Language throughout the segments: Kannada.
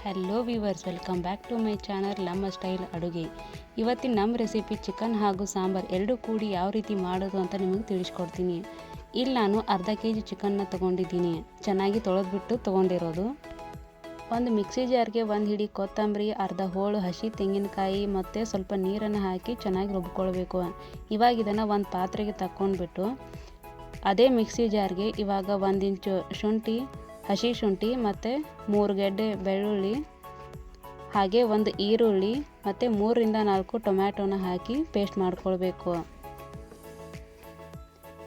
Hello viewers, welcome back to my channel ನಮ್ಮ ಸ್ಟೈಲ್ ಅಡುಗೆ. ಇವತ್ತಿನ ನಮ್ಮ ರೆಸಿಪಿ ಚಿಕನ್ ಹಾಗೂ ಸಾಂಬಾರು ಎರಡೂ ಕೂಡಿ ಯಾವ ರೀತಿ ಮಾಡೋದು ಅಂತ ನಿಮಗೆ ತಿಳಿಸ್ಕೊಡ್ತೀನಿ. ಇಲ್ಲಿ ನಾನು ಅರ್ಧ kg ಚಿಕನ್ನ ತೊಗೊಂಡಿದ್ದೀನಿ. ಚೆನ್ನಾಗಿ ತೊಳೆದ್ಬಿಟ್ಟು ತೊಗೊಂಡಿರೋದು. ಒಂದು ಮಿಕ್ಸಿ ಜಾರ್ಗೆ ಒಂದು ಹಿಡಿ ಕೊತ್ತಂಬರಿ, ಅರ್ಧ ಹೋಳು ಹಸಿ ತೆಂಗಿನಕಾಯಿ ಮತ್ತು ಸ್ವಲ್ಪ ನೀರನ್ನು ಹಾಕಿ ಚೆನ್ನಾಗಿ ರುಬ್ಕೊಳ್ಬೇಕು. ಇವಾಗ ಇದನ್ನು ಒಂದು ಪಾತ್ರೆಗೆ ತಗೊಂಡ್ಬಿಟ್ಟು ಅದೇ ಮಿಕ್ಸಿ ಜಾರ್ಗೆ ಇವಾಗ 1 ಇಂಚು ಶುಂಠಿ, ಹಸಿ ಶುಂಠಿ ಮತ್ತು 3 ಗೆಡ್ಡೆ ಬೆಳ್ಳುಳ್ಳಿ, ಹಾಗೆ ಒಂದು ಈರುಳ್ಳಿ ಮತ್ತು 3 ರಿಂದ 4 ಟೊಮ್ಯಾಟೋನ ಹಾಕಿ ಪೇಸ್ಟ್ ಮಾಡ್ಕೊಳ್ಬೇಕು.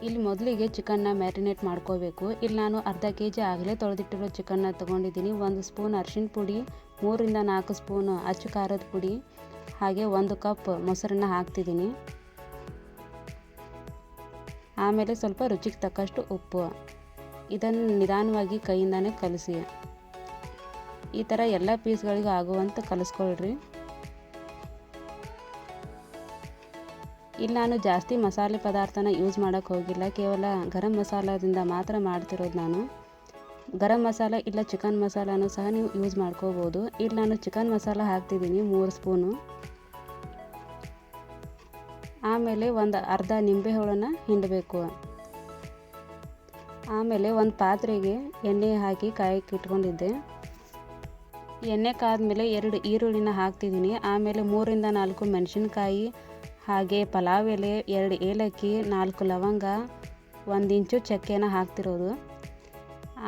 ಇಲ್ಲಿ ಮೊದಲಿಗೆ ಚಿಕನ್ನ ಮ್ಯಾರಿನೇಟ್ ಮಾಡ್ಕೋಬೇಕು. ಇಲ್ಲಿ ನಾನು ಅರ್ಧ kg ಆಗಲೇ ತೊಳೆದಿಟ್ಟಿರೋ ಚಿಕನ್ನ ತೊಗೊಂಡಿದ್ದೀನಿ. 1 ಸ್ಪೂನ್ ಅರಿಶಿನ ಪುಡಿ, 3 ರಿಂದ 4 ಸ್ಪೂನ್ ಅಚ್ಚು ಖಾರದ ಪುಡಿ, ಹಾಗೆ 1 ಕಪ್ ಮೊಸರನ್ನ ಹಾಕ್ತಿದ್ದೀನಿ. ಆಮೇಲೆ ಸ್ವಲ್ಪ ರುಚಿಗೆ ತಕ್ಕಷ್ಟು ಉಪ್ಪು. ಇದನ್ನು ನಿಧಾನವಾಗಿ ಕೈಯಿಂದಾನೇ ಕಲಸಿ. ಈ ಥರ ಎಲ್ಲ ಪೀಸ್ಗಳಿಗೂ ಆಗುವಂತೆ ಕಲಿಸ್ಕೊಳ್ರಿ. ಇಲ್ಲಿ ನಾನು ಜಾಸ್ತಿ ಮಸಾಲೆ ಪದಾರ್ಥನ ಯೂಸ್ ಮಾಡೋಕ್ಕೆ ಹೋಗಿಲ್ಲ. ಕೇವಲ ಗರಂ ಮಸಾಲದಿಂದ ಮಾತ್ರ ಮಾಡ್ತಿರೋದು ನಾನು. ಗರಂ ಮಸಾಲ ಇಲ್ಲ ಚಿಕನ್ ಮಸಾಲನೂ ಸಹ ನೀವು ಯೂಸ್ ಮಾಡ್ಕೋಬೋದು. ಇಲ್ಲಿ ನಾನು ಚಿಕನ್ ಮಸಾಲ ಹಾಕ್ತಿದ್ದೀನಿ 3 ಸ್ಪೂನು. ಆಮೇಲೆ ಒಂದು ಅರ್ಧ ನಿಂಬೆಹಣ್ಣನ್ನು ಹಿಂಡಬೇಕು. ಆಮೇಲೆ ಒಂದು ಪಾತ್ರೆಗೆ ಎಣ್ಣೆ ಹಾಕಿ ಕಾಯಕ್ಕೆ ಇಟ್ಕೊಂಡಿದ್ದೆ. ಎಣ್ಣೆ ಕಾದ್ಮೇಲೆ 2 ಈರುಳ್ಳಿನ ಹಾಕ್ತಿದ್ದೀನಿ. ಆಮೇಲೆ 3 ರಿಂದ 4 ಮೆಣಸಿನ್ಕಾಯಿ, ಹಾಗೆ ಪಲಾವ್ ಎಲೆ, 2 ಏಲಕ್ಕಿ, 4 ಲವಂಗ, 1 ಇಂಚು ಚಕ್ಕೆನ ಹಾಕ್ತಿರೋದು.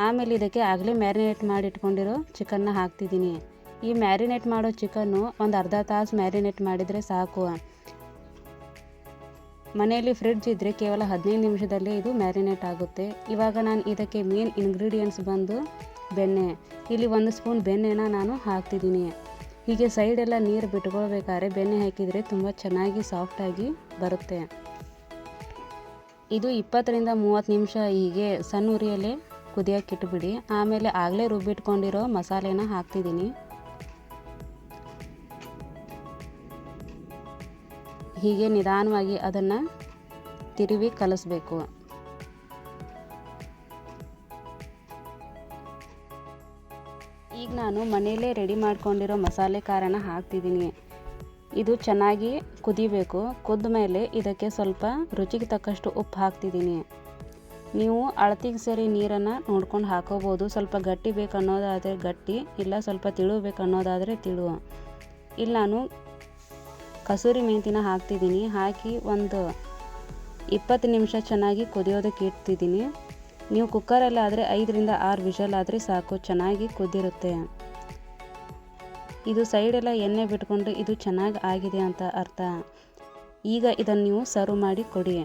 ಆಮೇಲೆ ಇದಕ್ಕೆ ಆಗಲೇ ಮ್ಯಾರಿನೇಟ್ ಮಾಡಿ ಇಟ್ಕೊಂಡಿರೋ ಚಿಕನ್ನ ಹಾಕ್ತಿದ್ದೀನಿ. ಈ ಮ್ಯಾರಿನೇಟ್ ಮಾಡೋ ಚಿಕನ್ನು ಒಂದು ಅರ್ಧ ತಾಸು ಮ್ಯಾರಿನೇಟ್ ಮಾಡಿದರೆ ಸಾಕು. ಮನೆಯಲ್ಲಿ ಫ್ರಿಡ್ಜ್ ಇದ್ದರೆ ಕೇವಲ 15 ನಿಮಿಷದಲ್ಲೇ ಇದು ಮ್ಯಾರಿನೇಟ್ ಆಗುತ್ತೆ. ಇವಾಗ ನಾನು ಇದಕ್ಕೆ ಮೇನ್ ಇಂಗ್ರೀಡಿಯೆಂಟ್ಸ್ ಬಂದು ಬೆಣ್ಣೆ. ಇಲ್ಲಿ 1 ಸ್ಪೂನ್ ಬೆಣ್ಣೆನ ನಾನು ಹಾಕ್ತಿದ್ದೀನಿ. ಹೀಗೆ ಸೈಡೆಲ್ಲ ನೀರು ಬಿಟ್ಕೊಳ್ಬೇಕಾದ್ರೆ ಬೆಣ್ಣೆ ಹಾಕಿದರೆ ತುಂಬ ಚೆನ್ನಾಗಿ ಸಾಫ್ಟಾಗಿ ಬರುತ್ತೆ. ಇದು 20 ರಿಂದ 30 ನಿಮಿಷ ಹೀಗೆ ಸಣ್ಣ ಉರಿಯಲ್ಲೇ ಕುದಿಯೋಕೆ ಇಟ್ಬಿಡಿ. ಆಮೇಲೆ ಆಗಲೇ ರುಬ್ಬಿಟ್ಕೊಂಡಿರೋ ಮಸಾಲೆನ ಹಾಕ್ತಿದ್ದೀನಿ. ಹೀಗೆ ನಿಧಾನವಾಗಿ ಅದನ್ನು ತಿರುವಿ ಕಲಿಸ್ಬೇಕು. ಈಗ ನಾನು ಮನೆಯಲ್ಲೇ ರೆಡಿ ಮಾಡ್ಕೊಂಡಿರೋ ಮಸಾಲೆ ಖಾರನ ಹಾಕ್ತಿದ್ದೀನಿ. ಇದು ಚೆನ್ನಾಗಿ ಕುದಿಬೇಕು. ಕುದ್ದ ಮೇಲೆ ಇದಕ್ಕೆ ಸ್ವಲ್ಪ ರುಚಿಗೆ ತಕ್ಕಷ್ಟು ಉಪ್ಪು ಹಾಕ್ತಿದ್ದೀನಿ. ನೀವು ಅಳತೆಗೆ ಸರಿ ನೀರನ್ನು ನೋಡ್ಕೊಂಡು ಹಾಕೋಬೋದು. ಸ್ವಲ್ಪ ಗಟ್ಟಿ ಬೇಕು ಅನ್ನೋದಾದರೆ ಗಟ್ಟಿ, ಇಲ್ಲ ಸ್ವಲ್ಪ ತಿಳು ಬೇಕು ಅನ್ನೋದಾದರೆ ತಿಳು. ಇಲ್ಲಿ ನಾನು ಕಸೂರಿ ಮೆಂತಿನ ಹಾಕ್ತಿದ್ದೀನಿ. ಹಾಕಿ ಒಂದು 20 ನಿಮಿಷ ಚೆನ್ನಾಗಿ ಕುದಿಯೋದಕ್ಕೆ ಇಡ್ತಿದ್ದೀನಿ. ನೀವು ಕುಕ್ಕರಲ್ಲಿ ಆದರೆ 5 ರಿಂದ 6 ವಿಷಲ್ ಆದರೆ ಸಾಕು, ಚೆನ್ನಾಗಿ ಕುದ್ದಿರುತ್ತೆ. ಇದು ಸೈಡೆಲ್ಲ ಎಣ್ಣೆ ಬಿಟ್ಕೊಂಡು ಇದು ಚೆನ್ನಾಗಿ ಆಗಿದೆ ಅಂತ ಅರ್ಥ. ಈಗ ಇದನ್ನು ನೀವು ಸರ್ವ್ ಮಾಡಿ ಕೊಡಿ.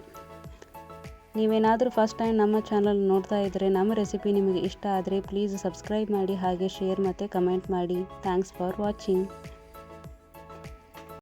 ನೀವೇನಾದರೂ ಫಸ್ಟ್ ಟೈಮ್ ನಮ್ಮ ಚಾನಲ್ ನೋಡ್ತಾ ಇದ್ದರೆ ನಮ್ಮ ರೆಸಿಪಿ ನಿಮಗೆ ಇಷ್ಟ ಆದರೆ ಪ್ಲೀಸ್ ಸಬ್ಸ್ಕ್ರೈಬ್ ಮಾಡಿ, ಹಾಗೆ ಶೇರ್ ಮತ್ತು ಕಮೆಂಟ್ ಮಾಡಿ. Thanks for watching.